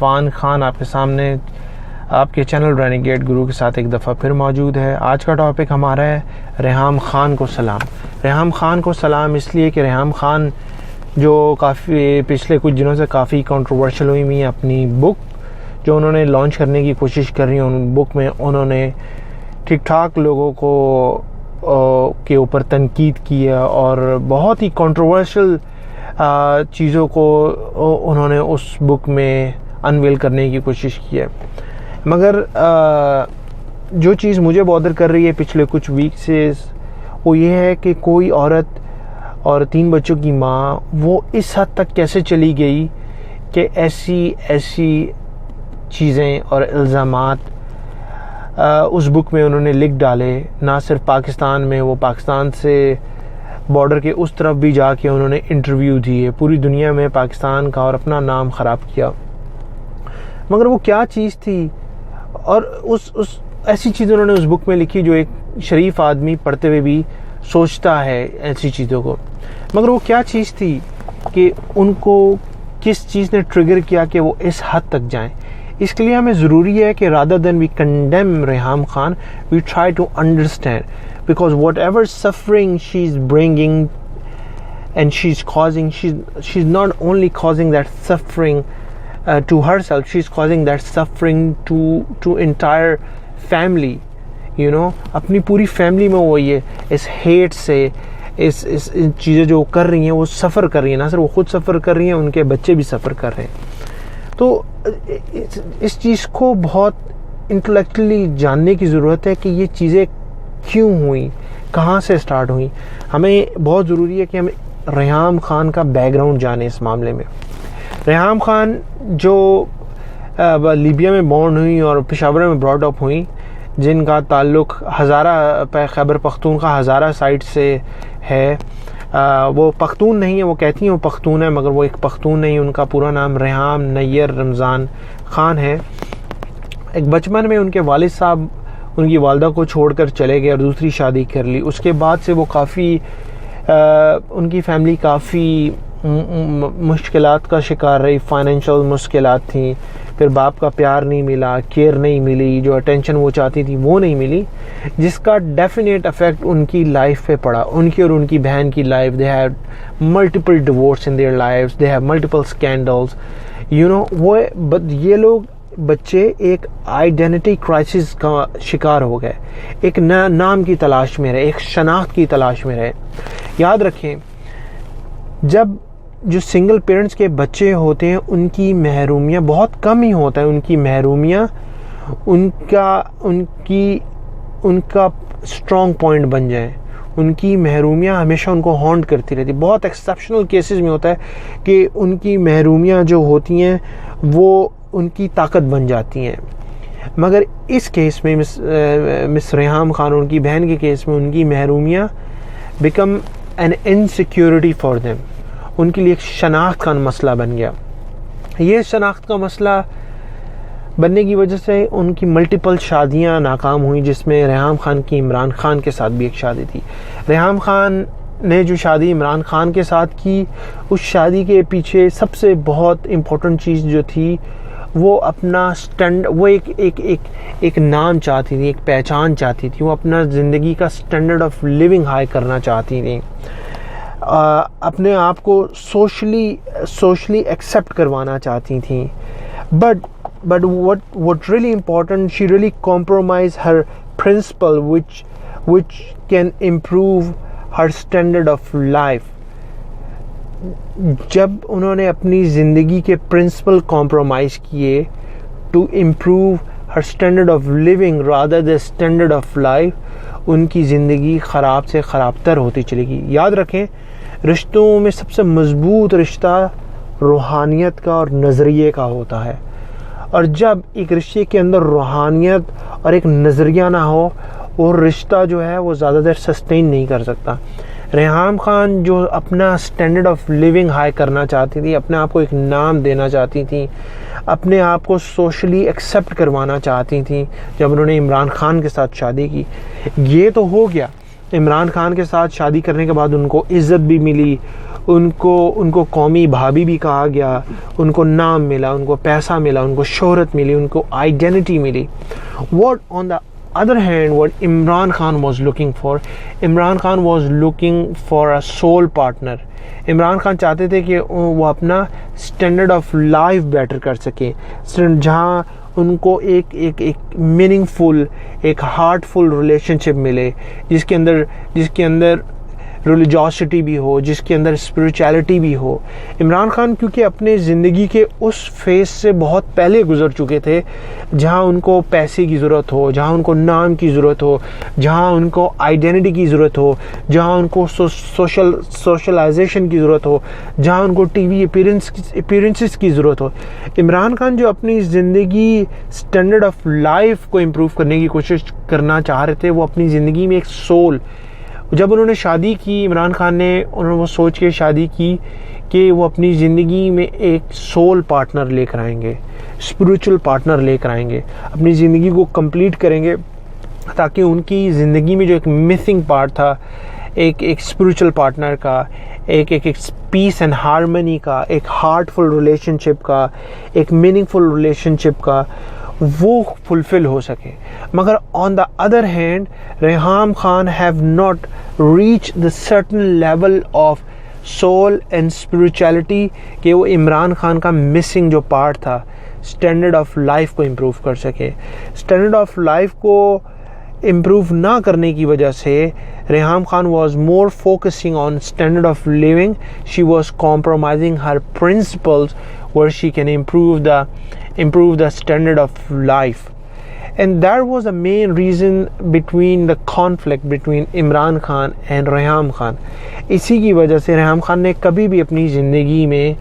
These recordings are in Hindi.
इरफान खान आपके सामने आपके चैनल रेनेगेड गुरु के साथ एक दफ़ा फिर मौजूद है। आज का टॉपिक हमारा है रेहाम खान को सलाम। रेहाम खान को सलाम इसलिए कि रेहाम खान जो काफ़ी पिछले कुछ दिनों से काफ़ी कंट्रोवर्शियल हुई है, अपनी बुक जो उन्होंने लॉन्च करने की कोशिश कर रही हैं, उन बुक में उन्होंने ठीक ठाक लोगों को के ऊपर तनकीद की है और बहुत ही कंट्रोवर्शियल चीज़ों को उन्होंने उस बुक में अनवेल करने की कोशिश की है। मगर जो चीज़ मुझे बॉदर कर रही है पिछले कुछ वीक से वो ये है कि कोई औरत और 3 बच्चों की माँ वो इस हद तक कैसे चली गई कि ऐसी चीज़ें और इल्ज़ामात उस बुक में उन्होंने लिख डाले। ना सिर्फ पाकिस्तान में, वो पाकिस्तान से बॉर्डर के उस तरफ भी जाके उन्होंने इंटरव्यू दिए, पूरी दुनिया में पाकिस्तान का और अपना नाम ख़राब किया। मगर वो क्या चीज़ थी और उस ऐसी चीज़ उन्होंने उस बुक में लिखी जो एक शरीफ आदमी पढ़ते हुए भी सोचता है ऐसी चीज़ों को। मगर वो क्या चीज़ थी कि उनको किस चीज़ ने ट्रिगर किया कि वो इस हद तक जाएं। इसके लिए हमें ज़रूरी है कि rather than we condemn Reham Khan, we try to understand, because whatever suffering she's bringing and she's causing, she's not only causing that suffering to herself, she's causing that suffering to entire family, you know। अपनी पूरी फैमिली में वो ये इस हेट से इस चीज़ें जो कर रही हैं वो सफ़र कर रही हैं। ना सिर्फ वो खुद सफ़र कर रही हैं, उनके बच्चे भी सफ़र कर रहे हैं। तो इस चीज़ को बहुत इंटेलेक्चुअली जानने की ज़रूरत है कि ये चीज़ें क्यों हुई, कहाँ से स्टार्ट हुई। हमें बहुत ज़रूरी है कि हम रेहाम खान का बैकग्राउंड जानें इस मामले में। रेहाम खान जो लीबिया में बॉर्न हुई और पेशावर में ब्रॉड अप हुई, जिनका ताल्लुक़ हज़ारा खैबर पख्तूनख्वा हज़ारा साइड से है। वो पख्तून नहीं है, वो कहती हैं वो पख्तून है मगर वो एक पख्तून नहीं, उनका पूरा नाम रेहाम नैयर रमज़ान खान है। एक बचपन में उनके वालिद साहब उनकी वालदा को छोड़कर चले गए और दूसरी शादी कर ली। उसके बाद से वो काफ़ी उनकी फैमिली काफ़ी मुश्किलात का शिकार रही, फाइनेंशियल मुश्किलात थी। फिर बाप का प्यार नहीं मिला, केयर नहीं मिली, जो अटेंशन वो चाहती थी वो नहीं मिली, जिसका डेफिनेट इफेक्ट उनकी लाइफ पे पड़ा, उनकी और उनकी बहन की life. They had multiple divorce in their lives, they have multiple scandals, you know. वो ये लोग बच्चे एक आइडेंटिटी क्राइसिस का शिकार हो गए, एक नाम की तलाश में रहे, एक शनाख्त की तलाश में रहे। याद रखें, जब जो सिंगल पेरेंट्स के बच्चे होते हैं उनकी महरूमियाँ बहुत कम ही होता है, उनकी महरूमियाँ उनका स्ट्रॉन्ग पॉइंट बन जाए। उनकी महरूमियाँ हमेशा उनको हॉन्ट करती रहती। बहुत एक्सेप्शनल केसेस में होता है कि उनकी महरूमियाँ जो होती हैं वो उनकी ताकत बन जाती हैं। मगर इस केस में मिस रेहाम खान, उनकी बहन के केस में, उनकी महरूमियाँ become an insecurity for them. उनके लिए एक शनाख्त का मसला बन गया। ये शनाख्त का मसला बनने की वजह से उनकी मल्टीपल शादियां नाकाम हुई, जिसमें रेहाम खान की इमरान खान के साथ भी एक शादी थी। रेहाम खान ने जो शादी इमरान खान के साथ की, उस शादी के पीछे सबसे बहुत इम्पोर्टेंट चीज़ जो थी वो अपना वो एक नाम चाहती थी, एक पहचान चाहती थी। वो अपना ज़िंदगी का स्टैंडर्ड ऑफ लिविंग हाई करना चाहती थी, अपने आप को सोशली एक्सेप्ट करवाना चाहती थी। But what really important, she really compromised her principle which can improve her standard of life। जब उन्होंने अपनी ज़िंदगी के प्रिंसिपल कॉम्प्रोमाइज़ किए to improve her standard of living rather the standard of life, उनकी ज़िंदगी ख़राब से ख़राब तर होती चलेगी। याद रखें, रिश्तों में सबसे मज़बूत रिश्ता रूहानियत का और नज़रिए का होता है, और जब एक रिश्ते के अंदर रूहानियत और एक नज़रिया ना हो, वो रिश्ता जो है वो ज़्यादा देर सस्टेन नहीं कर सकता। रेहाम खान जो अपना स्टैंडर्ड ऑफ लिविंग हाई करना चाहती थी, अपने आप को एक नाम देना चाहती थी, अपने आप को सोशली एक्सेप्ट करवाना चाहती थी, जब उन्होंने इमरान खान के साथ शादी की। ये तो हो गया, इमरान खान के साथ शादी करने के बाद उनको इज़्ज़त भी मिली, उनको कौमी भाभी भी कहा गया, उनको नाम मिला, उनको पैसा मिला, उनको शोहरत मिली, उनको आइडेंटिटी मिली. What on the other hand, what Imran Khan was looking for, Imran Khan was looking for a soul partner. Imran Khan चाहते थे कि वो अपना स्टैंडर्ड ऑफ लाइफ बेटर कर सकें, जहाँ उनको एक मीनिंगफुल, एक हार्टफुल रिलेशनशिप मिले, जिसके अंदर रिलीजियोसिटी भी हो, जिसके अंदर स्पिरिचुअलिटी भी हो. इमरान खान क्योंकि अपने ज़िंदगी के उस फेज से बहुत पहले गुजर चुके थे जहां उनको पैसे की ज़रूरत हो, जहां उनको नाम की ज़रूरत हो, जहां उनको आइडेंटिटी की ज़रूरत हो, जहां उनको सोशलाइजेशन की ज़रूरत हो, जहां उनको टीवी अपीयरेंसेस की ज़रूरत हो. इमरान खान जो अपनी ज़िंदगी स्टैंडर्ड ऑफ लाइफ को इम्प्रूव करने की कोशिश करना चाह रहे थे, वो अपनी ज़िंदगी में एक सोल, जब उन्होंने शादी की, इमरान खान ने उन्होंने वो सोच के शादी की कि वो अपनी ज़िंदगी में एक सोल पार्टनर लेकर आएंगे, स्पिरिचुअल पार्टनर लेकर आएंगे, अपनी ज़िंदगी को कंप्लीट करेंगे, ताकि उनकी ज़िंदगी में जो एक मिसिंग पार्ट था, एक स्पिरिचुअल पार्टनर का, एक पीस एंड हार्मनी का, एक हार्टफुल रिलेशनशिप का, एक मीनिंगफुल रिलेशनशिप का, वो फुलफिल हो सके. मगर on the other hand Reham Khan have not reach the certain level of soul and spirituality कि वो इमरान खान का मिसिंग जो पार्ट था, स्टैंडर्ड ऑफ लाइफ को इम्प्रूव कर सके. स्टैंडर्ड ऑफ लाइफ को इम्प्रूव ना करने की वजह से Reham Khan was more focusing on standard of living. She was compromising her principles where she can improve the standard of life. And that was the main reason between the conflict between Imran Khan and Reham Khan. इसी की वजह से रेहाम खान ने कभी भी अपनी ज़िंदगी में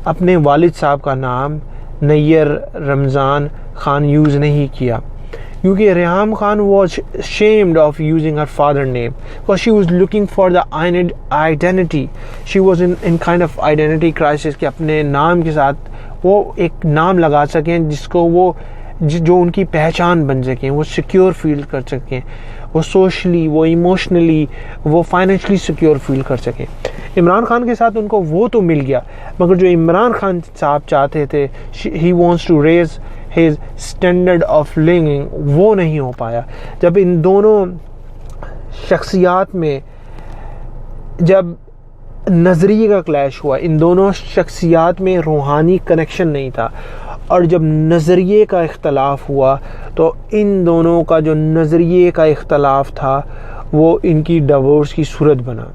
अपने वालिद साहब का नाम नैयर रमज़ान खान यूज़ नहीं किया, क्योंकि Reham Khan was ashamed of using her father name because she was looking for the identity. She was in kind of identity crisis कि अपने नाम के साथ वो एक नाम लगा सकें जिसको वो जो उनकी पहचान बन सकें, वो सिक्योर फील कर सकें, वो सोशली, वो इमोशनली, वो फाइनेंशियली सिक्योर फील कर सकें. इमरान खान के साथ उनको वो तो मिल गया, मगर जो इमरान खान साहब चाहते थे, he wants to raise his standard of living, वो नहीं हो पाया. जब इन दोनों शख्सियात में जब नज़रिए का क्लैश हुआ, इन दोनों शख्सियात में रूहानी कनेक्शन नहीं था, और जब नज़रिए का इख्तलाफ हुआ तो इन दोनों का जो नज़रिए का इख्तलाफ था वो इनकी डिवोर्स की सूरत बना.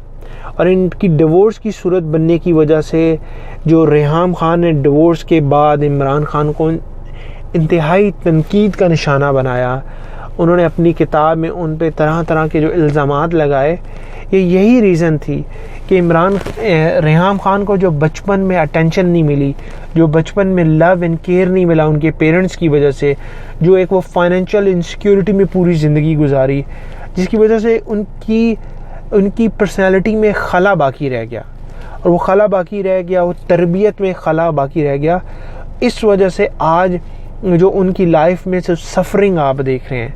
और इनकी डिवोर्स की सूरत बनने की वजह से जो रेहाम खान ने डिवोर्स के बाद इमरान खान को इंतहाई तनकीद का निशाना बनाया, उन्होंने अपनी किताब में उन पे तरह तरह के जो इल्ज़ामात लगाए, यही रीज़न थी कि रेहाम खान को जो बचपन में अटेंशन नहीं मिली, जो बचपन में लव एंड केयर नहीं मिला उनके पेरेंट्स की वजह से, जो एक वो फाइनेंशियल इनसिक्योरिटी में पूरी ज़िंदगी गुजारी, जिसकी वजह से उनकी पर्सनैलिटी में खला बाकी रह गया, और वो खला बाकी रह गया, वो तरबियत में खला बाकी रह गया. इस वजह से आज जो उनकी लाइफ में जो सफरिंग आप देख रहे हैं,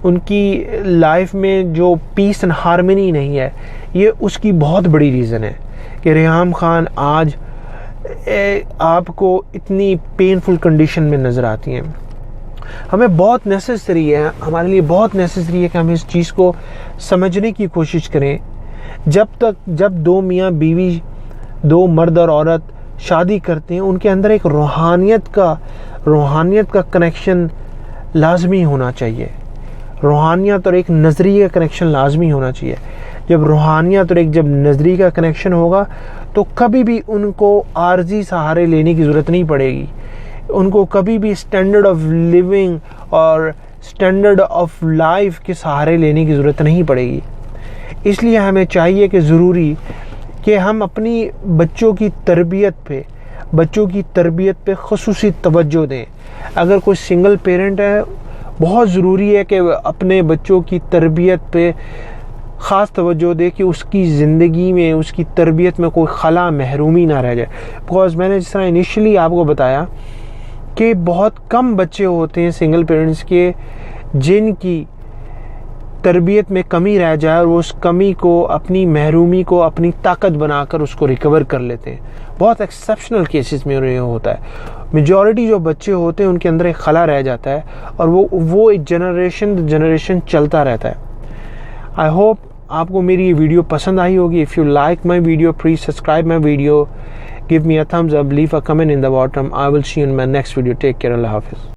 उनकी लाइफ में जो पीस एंड हार्मनी नहीं है, ये उसकी बहुत बड़ी रीज़न है कि रेहाम खान आज आपको इतनी पेनफुल कंडीशन में नज़र आती हैं. हमें बहुत नेसेसरी है, हमारे लिए बहुत नेसेसरी है कि हम इस चीज़ को समझने की कोशिश करें. जब दो मियाँ बीवी, दो मर्द और औरत शादी करते हैं, उनके अंदर एक रूहानियत का कनेक्शन लाजमी होना चाहिए. रूहानियत और एक नज़रिए का कनेक्शन लाजमी होना चाहिए. जब रूहानियत और जब नज़रिए का कनेक्शन होगा तो कभी भी उनको आर्जी सहारे लेने की ज़रूरत नहीं पड़ेगी. उनको कभी भी स्टैंडर्ड ऑफ लिविंग और स्टैंडर्ड ऑफ लाइफ के सहारे लेने की ज़रूरत नहीं पड़ेगी. इसलिए हमें चाहिए कि ज़रूरी कि हम अपनी बच्चों की तरबियत पे ख़ुसूसी तवज्जो दें. अगर कोई सिंगल पेरेंट है, बहुत ज़रूरी है कि अपने बच्चों की तरबियत पे ख़ास तवज्जो दे कि उसकी ज़िंदगी में, उसकी तरबियत में कोई खला महरूमी ना रह जाए. बिकॉज़ मैंने जिस तरह इनिशियली आपको बताया कि बहुत कम बच्चे होते हैं सिंगल पेरेंट्स के जिनकी तरबियत में कमी रह जाए और वो उस कमी को, अपनी महरूमी को अपनी ताकत बनाकर उसको रिकवर कर लेते हैं। बहुत एक्सेप्शनल केसेस में ये होता है। मेजॉरिटी जो बच्चे होते हैं उनके अंदर एक खला रह जाता है और वो एक जनरेशन चलता रहता है। आई होप आपको मेरी ये वीडियो पसंद आई होगी। If you like my video, please subscribe my video, give me a thumbs up, leave a comment in the bottom. I will see you in my next video. Take care. Allah Hafiz.